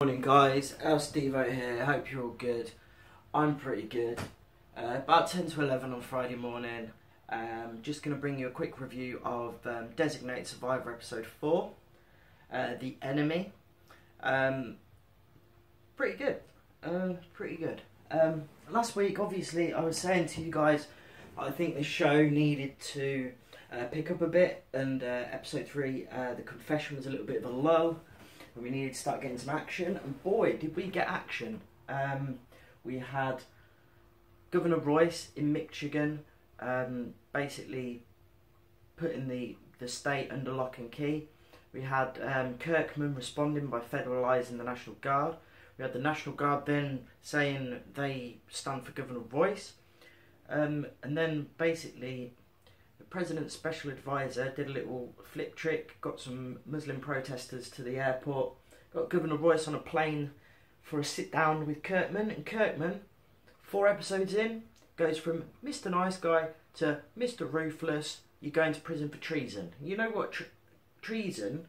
Morning guys, Steve out here, hope you're all good. I'm pretty good. About 10 to 11 on Friday morning. Just going to bring you a quick review of Designated Survivor episode 4, The Enemy. Pretty good, last week obviously I was saying to you guys I think the show needed to pick up a bit, and episode 3, the confession was a little bit of a lull. We needed to start getting some action, and boy, did we get action. We had Governor Royce in Michigan basically putting the state under lock and key. We had Kirkman responding by federalising the National Guard. We had the National Guard then saying they stand for Governor Royce. And then basically the President's special advisor did a little flip trick, got some Muslim protesters to the airport, got Governor Royce on a plane for a sit down with Kirkman, and Kirkman, 4 episodes in, goes from Mr. Nice Guy to Mr. Ruthless. You're going to prison for treason. You know what treason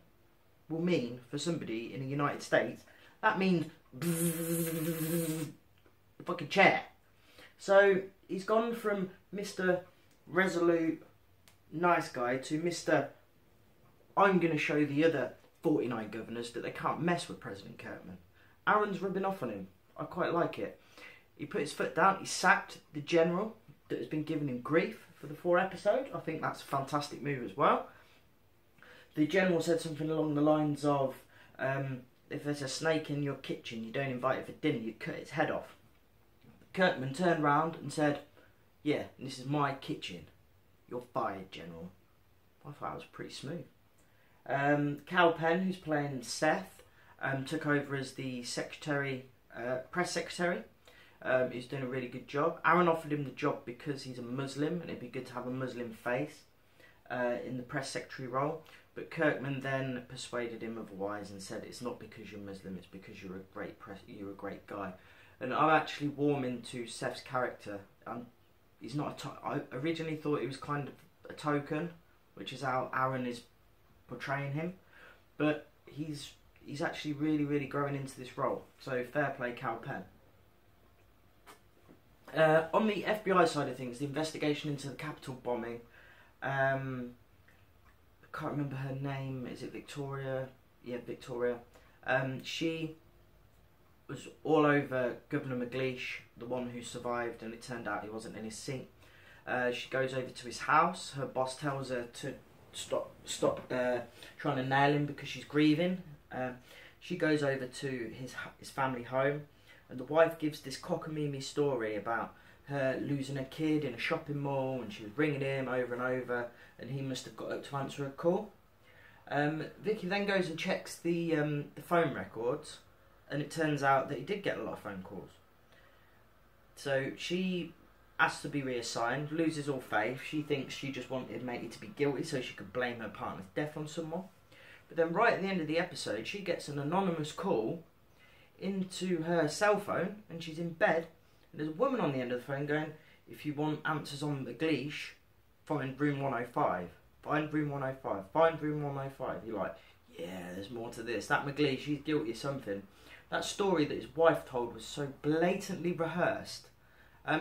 will mean for somebody in the United States? That means fucking chair. So he's gone from Mr. Resolute Nice Guy to Mr. I'm going to show the other 49 governors that they can't mess with President Kirkman. Aaron's rubbing off on him. I quite like it. He put his foot down. He sacked the general that has been giving him grief for the 4 episodes. I think that's a fantastic move as well. The general said something along the lines of, if there's a snake in your kitchen, you don't invite it for dinner, you cut its head off. Kirkman turned round and said, yeah, this is my kitchen. You're fired, General. I thought that was pretty smooth. Cal Penn, who's playing Seth, took over as the press secretary. He's doing a really good job. Aaron offered him the job because he's a Muslim, and it'd be good to have a Muslim face in the press secretary role. But Kirkman then persuaded him otherwise and said, it's not because you're Muslim, it's because you're a great guy. And I'm actually warming to Seth's character. He's not I originally thought he was kind of a token, which is how Aaron is portraying him, but he's actually really growing into this role. So fair play, Cal Penn. On the FBI side of things, the investigation into the Capitol bombing. I can't remember her name. Is it Victoria? Yeah, Victoria. She was all over Governor McLeish, the one who survived, and it turned out he wasn't in his seat. She goes over to his house. Her boss tells her to stop trying to nail him because she's grieving. She goes over to his family home, and the wife gives this cockamamie story about her losing her kid in a shopping mall, and she was ringing him over and over, and he must have got up to answer a call. Vicky then goes and checks the phone records, and it turns out that he did get a lot of phone calls. So she asks to be reassigned, loses all faith. She thinks she just wanted Matey to be guilty so she could blame her partner's death on someone. But then right at the end of the episode, she gets an anonymous call into her cell phone, and she's in bed, and there's a woman on the end of the phone going, if you want answers on the McLeish, find room 105. Find room 105. Find room 105. You're like, yeah, there's more to this. That McLeish, she's guilty of something. That story that his wife told was so blatantly rehearsed.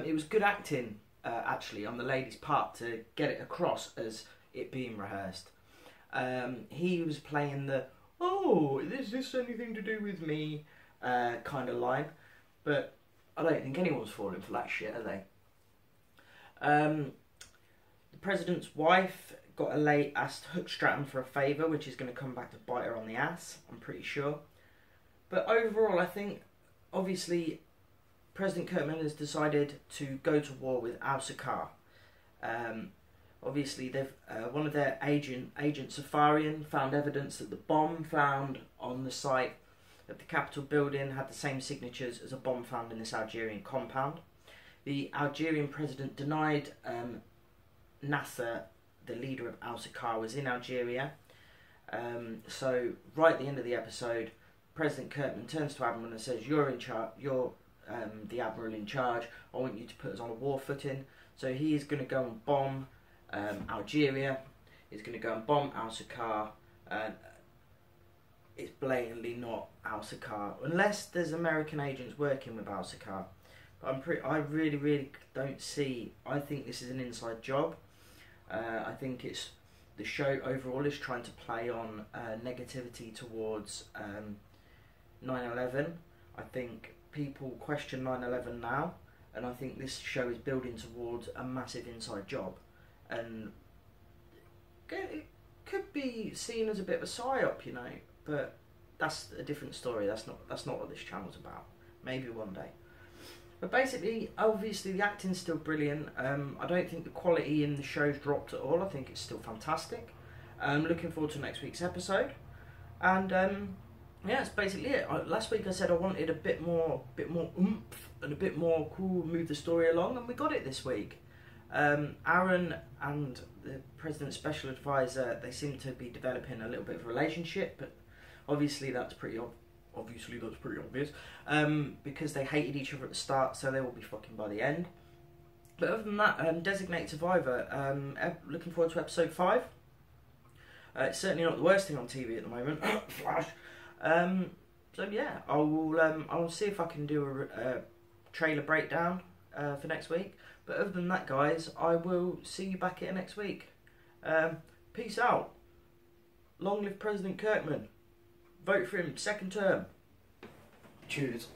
It was good acting, actually, on the lady's part to get it across as it being rehearsed. He was playing the, oh, is this anything to do with me, kind of line. But I don't think anyone's falling for that shit, are they? The President's wife asked Hookstraten for a favour, which is going to come back to bite her on the ass, I'm pretty sure. But overall, I think, obviously, President Kirkman has decided to go to war with Al-Sakar. Obviously, one of their agent Safarian, found evidence that the bomb found on the site of the Capitol building had the same signatures as a bomb found in this Algerian compound. The Algerian president denied Nasser, the leader of Al-Sakar, was in Algeria. So right at the end of the episode, President Kirkman turns to Admiral and says, you're in charge, you're the Admiral in charge, I want you to put us on a war footing. So he is going to go and bomb Algeria, he's going to go and bomb Al-Sakar, it's blatantly not Al-Sakar, unless there's American agents working with Al-Sakar. But I really don't see. I think this is an inside job. I think it's the show overall is trying to play on negativity towards 9/11. I think people question 9/11 now, and I think this show is building towards a massive inside job, and it could be seen as a bit of a psyop, you know. But that's a different story. That's not what this channel's about. Maybe one day. But basically, obviously, the acting's still brilliant. I don't think the quality in the show's dropped at all. I think it's still fantastic. Looking forward to next week's episode. And yeah, that's basically it. Last week I said I wanted a bit more oomph and a bit more cool, move the story along, and we got it this week. Aaron and the President's Special Advisor, they seem to be developing a little bit of a relationship, but obviously that's pretty obvious, because they hated each other at the start, so they will be fucking by the end. But other than that, Designated Survivor, looking forward to episode 5. It's certainly not the worst thing on TV at the moment. Flash. So yeah, I will see if I can do a trailer breakdown for next week. But other than that, guys, I will see you back here next week. Peace out. Long live President Kirkman. Vote for him, second term. Cheers.